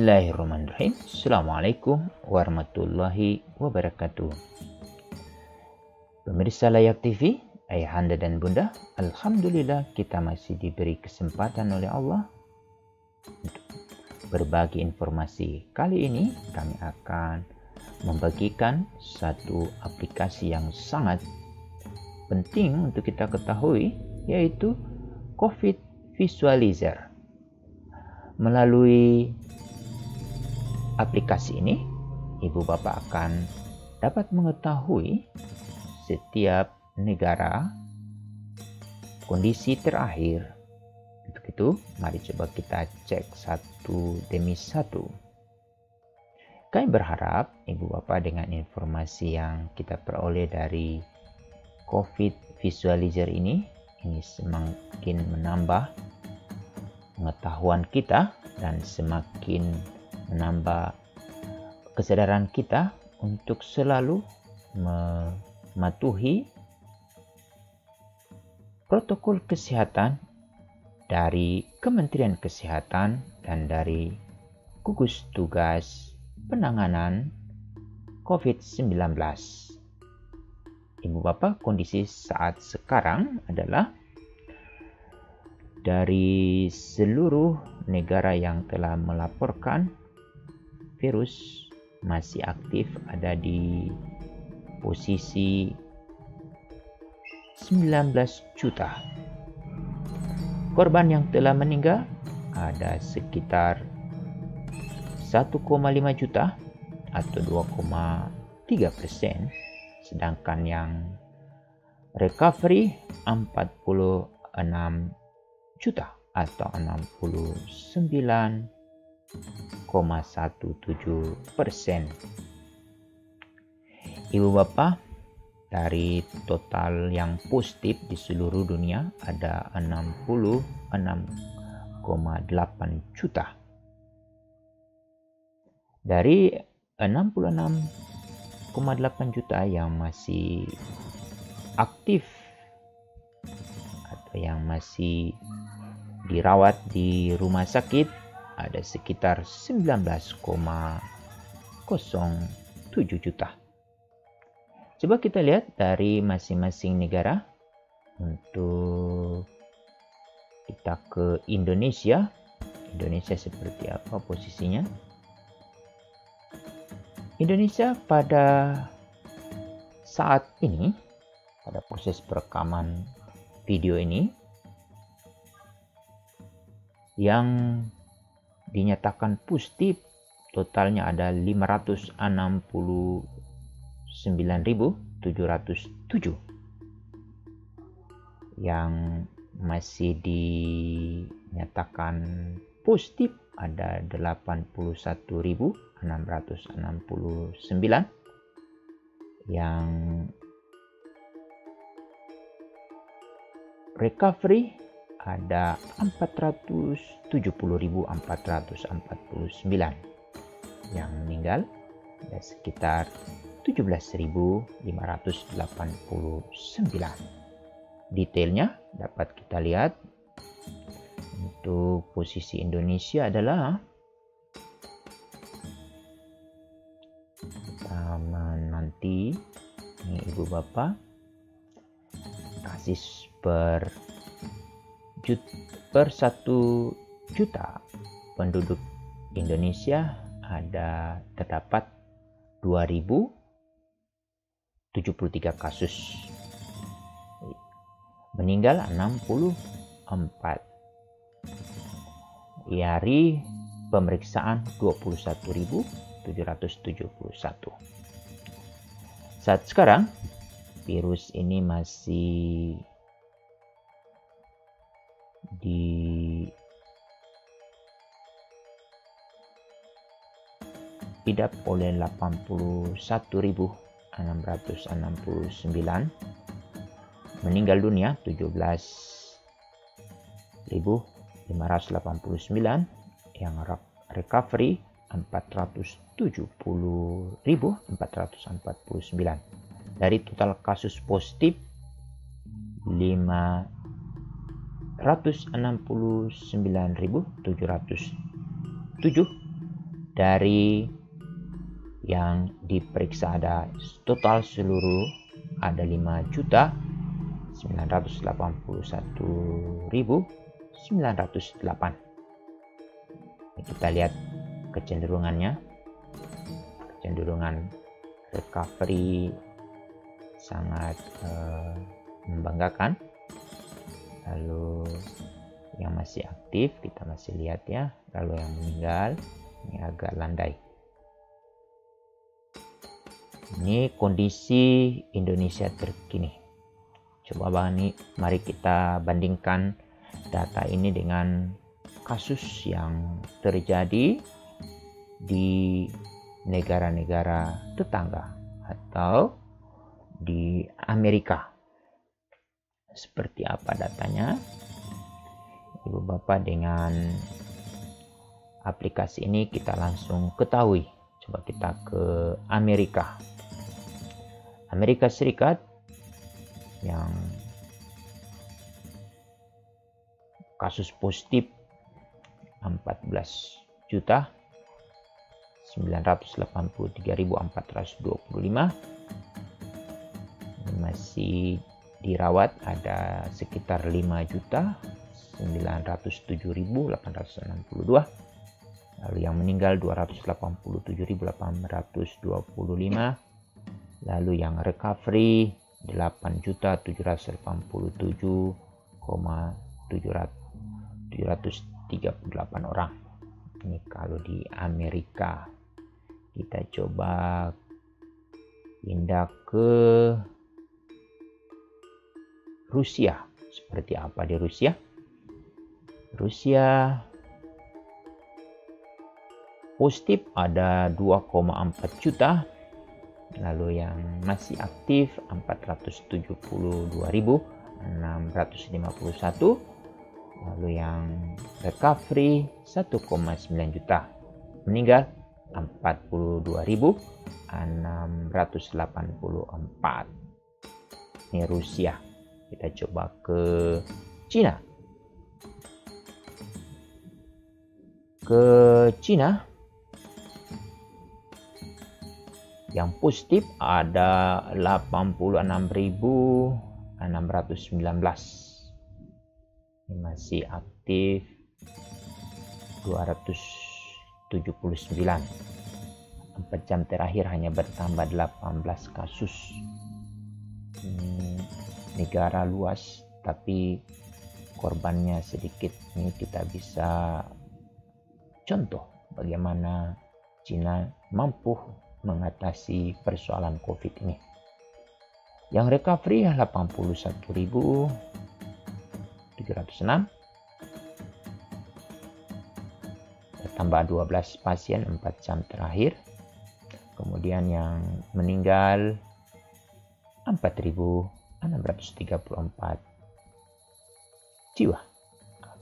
Bismillahirrahmanirrahim. Assalamualaikum warahmatullahi wabarakatuh. Pemirsa Layak TV, ayahanda dan bunda, alhamdulillah kita masih diberi kesempatan oleh Allah untuk berbagi informasi. Kali ini kami akan membagikan satu aplikasi yang sangat penting untuk kita ketahui, yaitu COVID Visualizer. Melalui aplikasi ini, ibu bapak akan dapat mengetahui setiap negara kondisi terakhir. Untuk itu, mari coba kita cek satu demi satu. Kami berharap ibu bapak dengan informasi yang kita peroleh dari COVID Visualizer ini semakin menambah pengetahuan kita dan semakin menambah kesadaran kita untuk selalu mematuhi protokol kesehatan dari Kementerian Kesehatan dan dari gugus tugas penanganan COVID-19. Ibu bapak, kondisi saat sekarang adalah dari seluruh negara yang telah melaporkan virus masih aktif ada di posisi 19 juta. Korban yang telah meninggal ada sekitar 1,5 juta atau 2,3%, sedangkan yang recovery 46 juta atau 69,17%. Ibu bapak, dari total yang positif di seluruh dunia ada 66,8 juta. Dari 66,8 juta yang masih aktif atau yang masih dirawat di rumah sakit ada sekitar 19,07 juta. Coba kita lihat dari masing-masing negara. Untuk kita ke Indonesia. Indonesia seperti apa posisinya? Indonesia pada saat ini, pada proses perekaman video ini, yang dinyatakan positif totalnya ada 569.707. Yang masih dinyatakan positif ada 81.669. Yang recovery ada 470.449. Yang meninggal ada sekitar 17.589. Detailnya dapat kita lihat. Untuk posisi Indonesia adalah, kita menanti ini ibu bapak, kasus per 1 juta penduduk Indonesia terdapat 2.073 kasus. Meninggal 64. Hari pemeriksaan 21.771. Saat sekarang virus ini masih diidap oleh 81.669. Meninggal dunia 17.589. Yang recovery 470.449. Dari total kasus positif 569.707. Dari yang diperiksa ada total seluruh ada 5.981.908. Kita lihat kecenderungannya. Kecenderungan recovery sangat membanggakan. Lalu yang masih aktif kita masih lihat ya. Lalu yang meninggal ini agak landai. Ini kondisi Indonesia terkini. Coba mari kita bandingkan data ini dengan kasus yang terjadi di negara-negara tetangga atau di Amerika. Seperti apa datanya? Ibu Bapak, dengan aplikasi ini kita langsung ketahui. Coba kita ke Amerika. Amerika Serikat yang kasus positif 14.983.425, masih dirawat ada sekitar 5.907.862, lalu yang meninggal 287.825, lalu yang recovery 8.787.738 orang. Ini kalau di Amerika. Kita coba pindah ke Rusia. Seperti apa di Rusia? Rusia positif ada 2,4 juta. Lalu yang masih aktif 472.651. Lalu yang recovery 1,9 juta. Meninggal 42.684. Ini Rusia. Kita coba ke Cina. Ke Cina yang positif ada 86.619. Ini masih aktif 279. 4 jam terakhir hanya bertambah 18 kasus. Ini negara luas tapi korbannya sedikit. Ini kita bisa contoh bagaimana Cina mampu mengatasi persoalan COVID ini. Yang recovery 81.706. Tambah 12 pasien 4 jam terakhir. Kemudian yang meninggal 4.634 jiwa.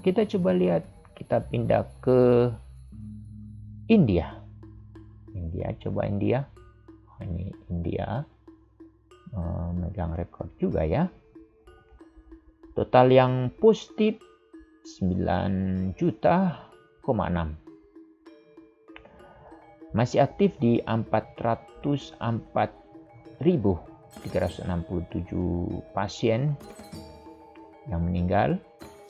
Kita coba lihat, kita pindah ke India. Coba India. Ini India memegang rekor juga ya. Total yang positif 9 juta, 6. Masih aktif di 404.367 pasien. Yang meninggal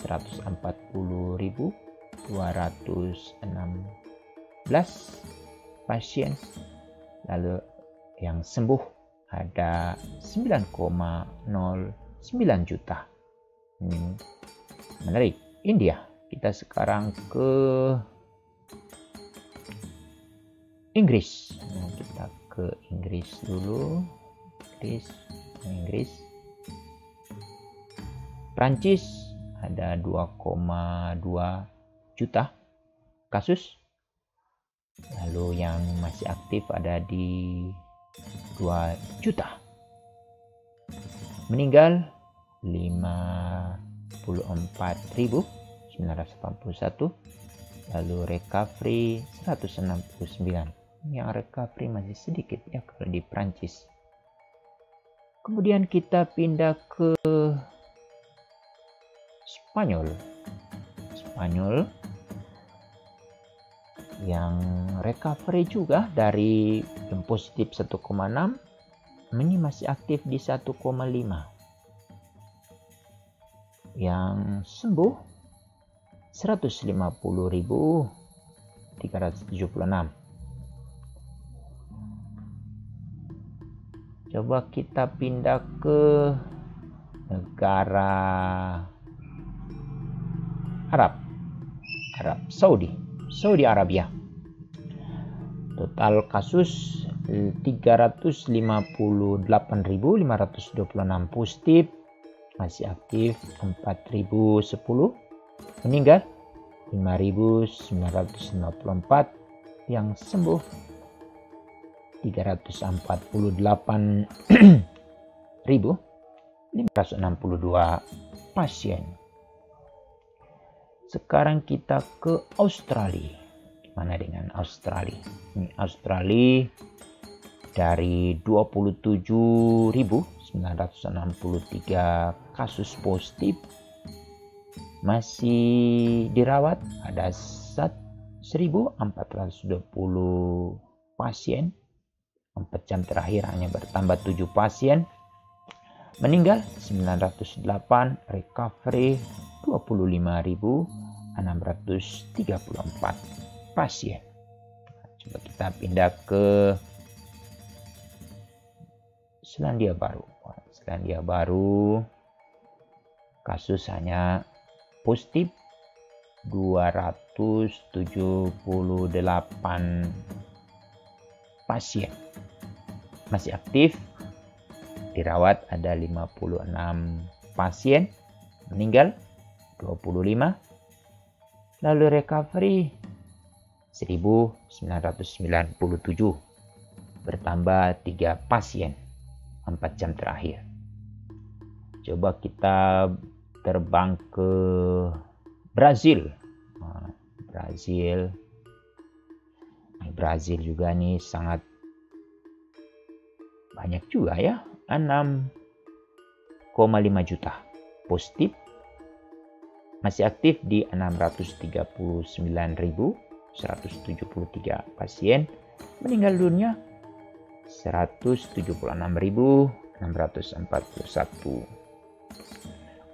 140.216 pasien. Lalu yang sembuh ada 9,09 juta. Ini menarik. India. Kita sekarang ke Inggris. Kita ke Inggris dulu. Inggris. Prancis ada 2,2 juta kasus. Lalu yang masih aktif ada di 2 juta. Meninggal 54.981. Lalu recovery 169. Yang recovery masih sedikit ya kalau di Prancis. Kemudian kita pindah ke Spanyol. yang recovery juga dari yang positif 1,6, ini masih aktif di 1,5. Yang sembuh 150.376. Coba kita pindah ke negara Arab Saudi Arabia. Total kasus 358.526 positif, masih aktif 4.010, meninggal 5.954, yang sembuh 348.562 pasien. Sekarang kita ke Australia. Gimana dengan Australia? Ini Australia dari 27.963 kasus positif, masih dirawat ada 1.420 pasien. 4 jam terakhir hanya bertambah 7 pasien. Meninggal 908, recovery 25.634 pasien. Coba kita pindah ke Selandia Baru. Selandia Baru kasus hanya positif 278 pasien. Masih aktif dirawat ada 56 pasien, meninggal 25, lalu recovery 1997, bertambah 3 pasien 4 jam terakhir. Coba kita terbang ke Brazil. Brazil juga nih sangat banyak juga ya, 6,5 juta positif, masih aktif di 639.173 pasien, meninggal dunia 176.641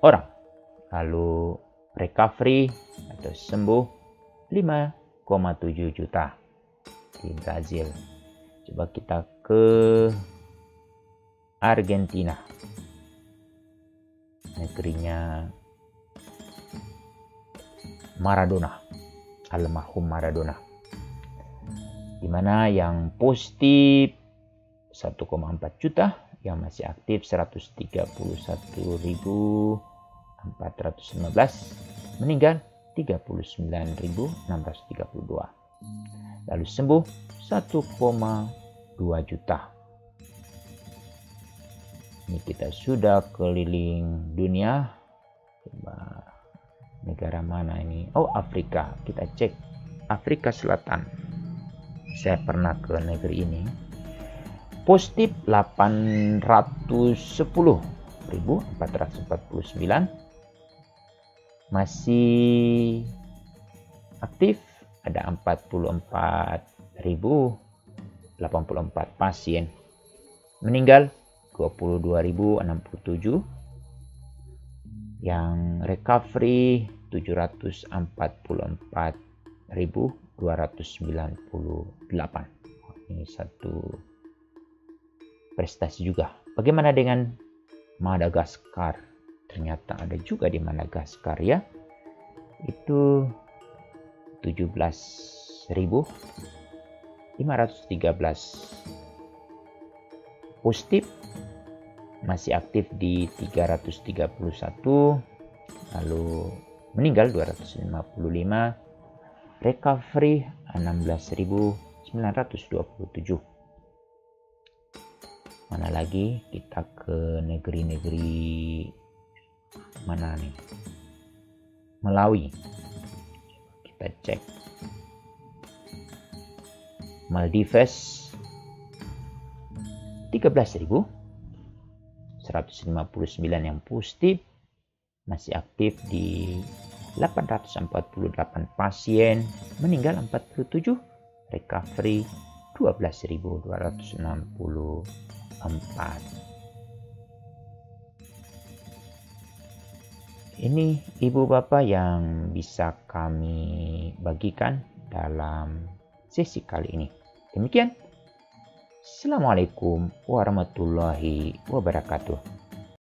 orang. Lalu recovery atau sembuh 5,7 juta di Brazil. Coba kita ke Argentina. Negerinya Maradona, almarhum Maradona, di mana yang positif 1,4 juta, yang masih aktif 131.415, meninggal 39.632, lalu sembuh 1,2 juta. Ini kita sudah keliling dunia. Coba negara mana ini? Oh, Afrika. Kita cek Afrika Selatan. Saya pernah ke negeri ini. Positif 810.449. Masih aktif ada 44.084 pasien. Meninggal 22.067. Yang recovery 744.298. Ini satu prestasi juga. Bagaimana dengan Madagaskar? Ternyata ada juga di Madagaskar ya. Itu 17.513 positif, masih aktif di 331, lalu meninggal 255, recovery 16.927. Mana lagi? Kita ke negeri-negeri mana nih? Malawi. Kita cek. Maldives 13.159 yang positif, masih aktif di 848 pasien, meninggal 47, recovery 12.264. Ini ibu bapak yang bisa kami bagikan dalam sesi kali ini. Demikian. Assalamualaikum warahmatullahi wabarakatuh.